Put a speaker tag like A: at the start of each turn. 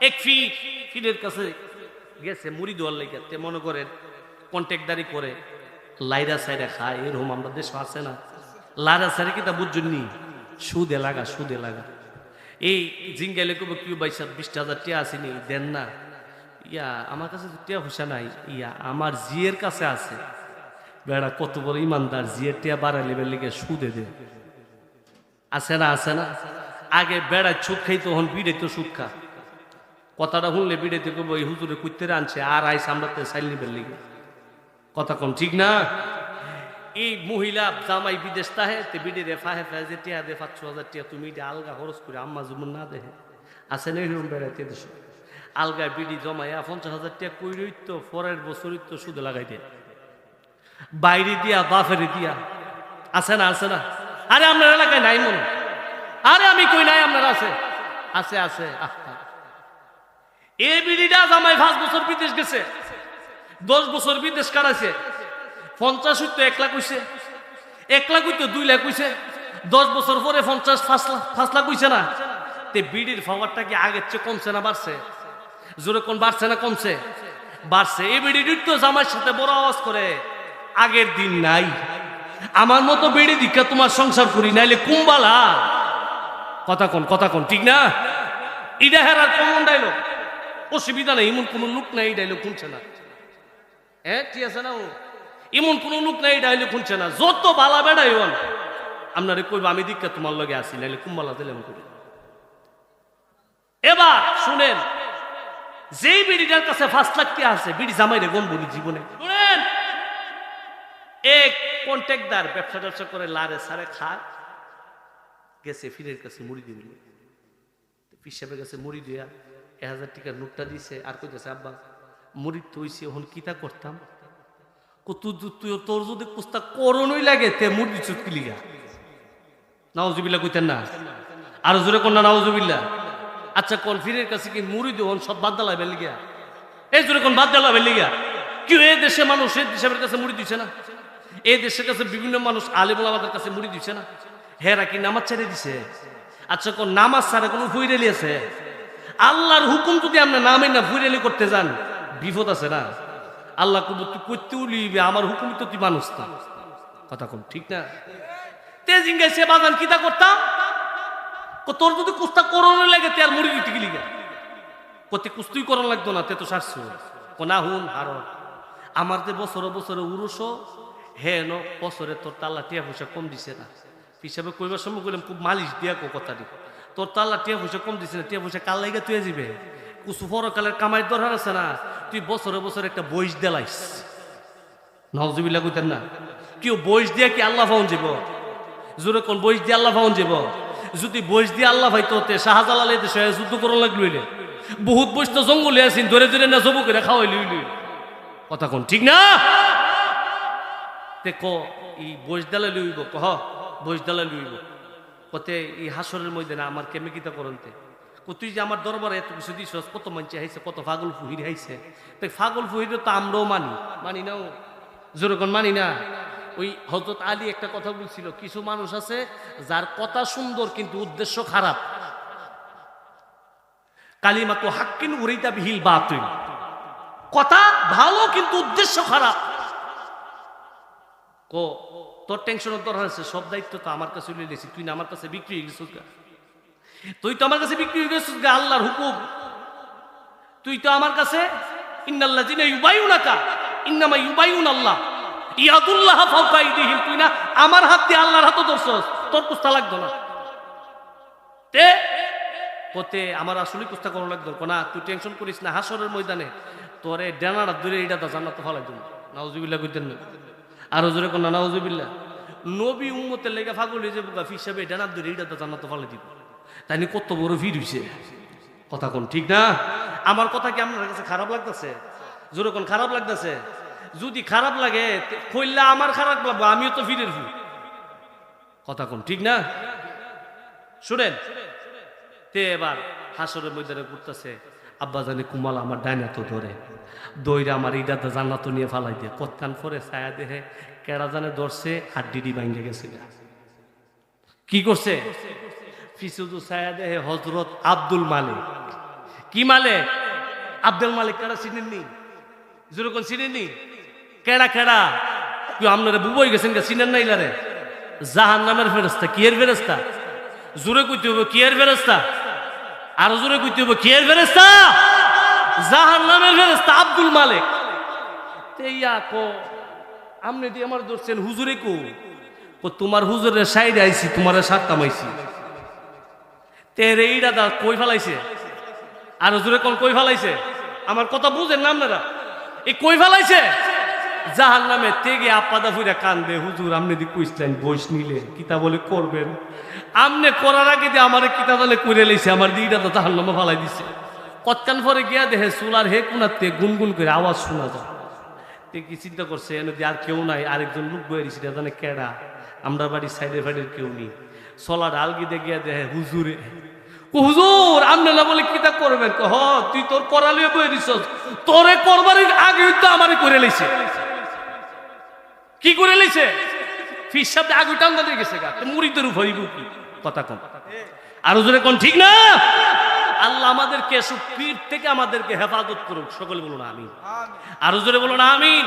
A: এক ফিরের কাছে গেছে মুড়ি দেওয়ার লেগে, তে মনে করেন কন্ট্যাক্টদারি করে লাইরা সাইরা খায়, এরকম আমরা দেশ আছে না। লাইরা সাইরা কি তা বুঝছেননি, সুদে লাগা সুদে লাগা। এই জিঙ্গাইলে কব কি ভাই সাহেব 20,000 টাকা আসেনি, দেন না। ইয়া আমার কাছে তো টাকা পয়সা নাই, ইয়া আমার জিয়ের কাছে আছে। বেড়া কত বড় ইমানদার, জিয়ের টাকা বাড়াই লেবের লিগে সুদে দে। আছে না আছে না। আগে বেড়ায় সুদ খাইতো, হন বিড়ে তো সুদ খা। কথাটা শুনলে বিড়েতে করবো এই হুজুরে কুত্তে আনছে আর আইস আমরা সাইল নিবেন লিগে। কথা কম ঠিক না। এই মহিলা জামাই বিদেশ তাহে তে বিডি রেফা হেফা যে টিয়া দে 5,000 টাকা তুমি এটা আলগা খরচ করে আম্মা জুমন না দেখে আছে না এরকম বেড়াইতে দেশে। আলগা বিডি জমাইয়া 50,000 টাকা কইরই তো পরের বছরই তো সুদে লাগাই দে, বাইরে দিয়া বাফেরে দিয়া। আছে না আছে না। আরে আপনার এলাকায় নাই মনে, আরে আমি কই নাই, আপনার আছে আছে আছে। এই বিডিটা জামাই 5 বছর বিদেশ গেছে, 10 বছর বিদেশ কাটাইছে, 50 হইতো 1 লাখ হইছে, 1 লাখ হইতো 2 লাখ হইছে, 10 বছর পরে 50 5 লাখ হইছে না। তে বিডির পাওয়ারটা কি আগের চেয়ে কমছে না বাড়ছে? জোরে কোন বাড়ছে না কমছে? বাড়ছে। এই বিডির তো জামাইয়ের সাথে বড় আওয়াজ করে, আগের দিন নাই, আমার মতো বিড়ি দীক্ষা তোমার সংসার করি নাইলে কুম্বালা। কথা কোন ঠিক না। ইডা হেরার কমন ডাইলগ, অসুবিধা নেই, এমন কোন লোক নাই এই ডাইলগ শুনছে না। হ্যাঁ ঠিক আছে না, এমন কোন লোক নাই এই ডাইলগ শুনছে না। যত বালা বেড়াই হন আপনারে কইব আমি দীক্ষা তোমার লগে আসি নাইলে কুম্বালা দিলাম করি। এবার শুনেন, যেই বিড়িটার কাছে 5 লাখ টাকা আছে, বিড়ি জামাইরে গম বলি জীবনে। শুনেন, এক কন্ট্রাক্টদার ব্যবসা করে লারে সারে খায়, গেছে ফিরের কাছে মুড়ি দিয়ে দিল, পিসাবের কাছে মুড়ি দিয়া 1,000 টাকার নোটটা দিছে আর কইতেছে আব্বা মুড়ি তো হইছে, এখন কিতা করতাম। তুই তোর যদি কুস্তা করণই লাগে তে মুড়ি দিছ কি লিগা? নাউজুবিল্লাহ কইতেন না, আর জোরে কোন না নাউজুবিল্লাহ। আচ্ছা কোন ফিরের কাছে কি মুড়ি দেন সব বাদ দালাইবে লিগা? এই জোরে কোন বাদ দালাইবে লিগা? কি এই দেশে মানুষ এই পিসাবের কাছে মুড়ি দিছে না? এই দেশের কাছে বিভিন্ন মানুষ আলেম ওলামাদের কাছে মুড়ি দিছে না? হেরা কি নামাজ ছেড়ে দিছে? আচ্ছা কোন নামাজ ছাড়া কোনো ফুইরেলি আছে? আল্লাহর হুকুম যদি আমরা নামে না ফুইরেলি করতে যান বিপদ আছে না। আল্লাহ তুই করতে উলিবে, আমার হুকুম তো তুই মানুষ না। কথা কম ঠিক না। তেজিঙ্গাই সে বাগান কিতা করতাম, তোর যদি কুস্তা করণে লাগে তে আর মুড়ি দিতে গেলি গা, কতে কুস্তুই করণ লাগতো না, তে তো সারছো না। হুন আর আমার যে বছরে বছরে উরুষ হে ন বছরে তোর তাল্লা টিয়া পয়সা কম দিছে না। হিসাবে কইবার সময় কইলাম খুব মালিশ দিয়া কথা দি, তোর তাল্লা টিয়া পয়সা কম দিছে না, টিয়া পয়সা কাল লাইগা তুই যাবে, কুসু পরকালের কামাইয়ের দরকার আছে না। তুই বছরে বছরে একটা বইস দেলাইস, নাউজুবিল্লাহ কইতেন না। কেউ বইস দিয়া কি আল্লাহ পাউন যাব? জোরে কোন বইস দিয়ে আল্লাহ পাউন যাব? যদি বইস দিয়ে আল্লাহ পাইতো তে শাহজালাল এই দেশে যুদ্ধ করন লাগলইলে বহুত বইস তো জঙ্গলে আছেন, ধরে ধরে না জবু করে খাওয়াই লইলি। কথা কোন ঠিক না। তে ক এই বইস দেলা লইব, কহ বইস দেলা লইব, কতে এই হাসরের ময়দানে আমার কেমে কিতা করতে। তুই যে আমার দরবারে এত কিছু দিস, কত মানছে হাইছে, কত পাগল ফুহির হাইছে। তাই পাগল ফুহির তো আমরাও মানি না, যেরকম মানি না। ওই হযরত আলী একটা কথা বলছিল, কিছু মানুষ আছে যার কথা সুন্দর কিন্তু উদ্দেশ্য খারাপ। কালিমাতু হাক্কিন উরিদা বিহিল বাতিল, কথা ভালো কিন্তু উদ্দেশ্য খারাপ। তোর টেনশনের দরকার আছে, সব দায়িত্ব তো আমার কাছে লইয়ে নিয়েছি, তুই না আমার কাছে বিক্রি হয়ে গেছিস গা। তুই তো আমার কাছে বিক্রি হয়ে গেছিস গা, আল্লাহর হুকুম। তুই তো আমার কাছে ইন্নাল্লাযিনা ইউবাইউনাকা ইন্নামা ইউবাইউনাল্লাহ ইয়াদুল্লাহ ফাওকা আইদিহিম, তুই না আমার হাত দিয়ে আল্লাহর হাতও ধরছস, তোর কুস্তা লাগতো না। তে কতে আমার আসলে কুস্তা করা লাগতো না। তুই টেনশন করিস না, হাসরের ময়দানে তোরে ডানাটা ধরে এইটা তো জান্নাতে ফলাই দেব। নাউজুবিল্লাহ কইতেন না, আরো জোরে কোন নাউজুবিল্লাহ। নবী উম্মতের লেগে পাগল হয়ে যাবো, হিসাবে ডানাত ধরে এইটা তো জান্নাতে ফলাই দিব। তাই নিয়ে কত বড় ভিড় হইছে। কথা কোন ঠিক না। আমার কথা কি আপনার কাছে খারাপ লাগতেছে? জোরে কোন খারাপ লাগতেছে? যদি খারাপ লাগে কইলে আমার খারাপ লাগবে, আমিও তো ফিরের ভুল। কথা কোন ঠিক না। শুনেন, তে এবার হাসরের ময়দানে ঘুরতেছে, আব্বা জানি কুমাল আমার ডাইনা তো ধরে দইরা আমার ইডাতে জান্নাত নিয়ে ফালাই দিয়ে কত্তান পরে ছায়া দেহে কেড়া জানে ধরছে, হাড্ডিডি ভাঙ্গে গেছে। কি করছে? ফিসুদু ছায়া দেহে হযরত আব্দুল মালিক। কি মালিক? আব্দুল মালিক কেডা চিনেননি? যেরকম চিনেননি? কেডা কেডা? কেউ আপনারা বুবই গেছেন কে চিনেন না ইলারে? জাহান নামের ফেরেস্তা। কি এর ফেরেস্তা? জোরে কইতে হবে কি এর ফেরেস্তা? আরো জোরে কইতে হবে কি এর ফেরেস্তা? জাহান নামের ফেরেস্তা আব্দুল মালিক। তেইয়া কো আমনে দিয়ে আমার ধরছেন হুজুরে কো তোমার হুজুরের সাইডে আইছি, তোমার সাত কামাইছি। তেরে এইটা দা কই ফেলাইছে? আর হুজুরে কোন কই ফেলাইছে? আমার কথা বুঝেন না আপনারা? এই কই ফেলাইছে? জাহান নামে তেগে আপাদা ফুইরা কান্দে, হুজুর আমনে দি কইছিলেন বইস নিলে কিতা বলে করবেন, আমনে করার আগে দিয়ে আমার কিতা বলে করে লাইছে, আমার দিটা তো জাহান নামে ফালাই দিছে। কতক্ষণ পরে গিয়া দেখে চুলার হে কোনাতে গুনগুন করে আওয়াজ শোনা যায়। কি চিন্তা করছে এনে আর কেউ নাই, আরেকজন লোক বয়ে দিছে, জানে কেডা? আমরা বাড়ির সাইডের ফাইডের কেউ নেই। চলা ডাল গিয়ে গিয়া দেখে হুজুরে। হুজুর আমনে না বলে কিতা করবেন? হ তুই তোর করালিয়ে বয়ে দিছ, তোরে করবার আগে তো আমারে করে লাইছে। কি করে লাইছে? ফিস সাহেব আগে টাঙ্গা দিয়ে গেছে গা, মুড়িদের ভরিব কি কথা কম। আর হুজুরে কোন ঠিক না? আল্লাহ আমাদেরকে পীর থেকে আমাদেরকে হেফাজত করুক, সকলে বলুন আমিন। আর হুজুরে বলুন আমিন।